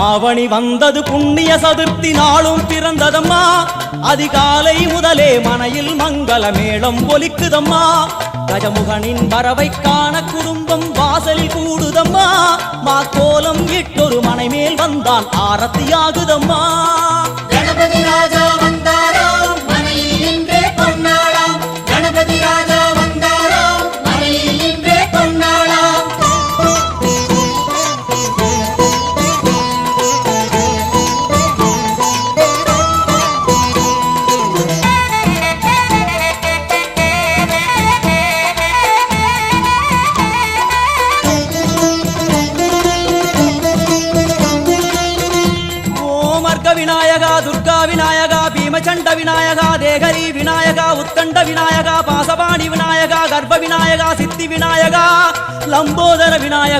ஆவணி வந்தது புண்ணிய சதுர்த்தி நாளும் பிறந்ததம்மா அதிகாலை முதலே மனையில் மங்கள மேளம் ஒலிக்குதம்மா கஜமுகனின் வரவை காண குடும்பம் வாசலில் கூடுதம்மா மாக்கோலம் இட்டொரு மனை மேல் வந்தான் ஆரத்தியாகுதம்மா கணபதி ராஜா வந்தாராம் மனையில் நின்றே பொன்னாளாம் கணபதி ராஜா வந்தாராம் மனையில் நின்றே பொன்னாளாம் விநாயகா துர்கா விநாயகா பீமச்சண்ட விநாயகா தேகரி விநாயகா உத்கண்ட விநாயகா பாசபாணி விநாயகா கர்ப்ப விநாயகா சித்தி விநாயகா லம்போதர விநாயகா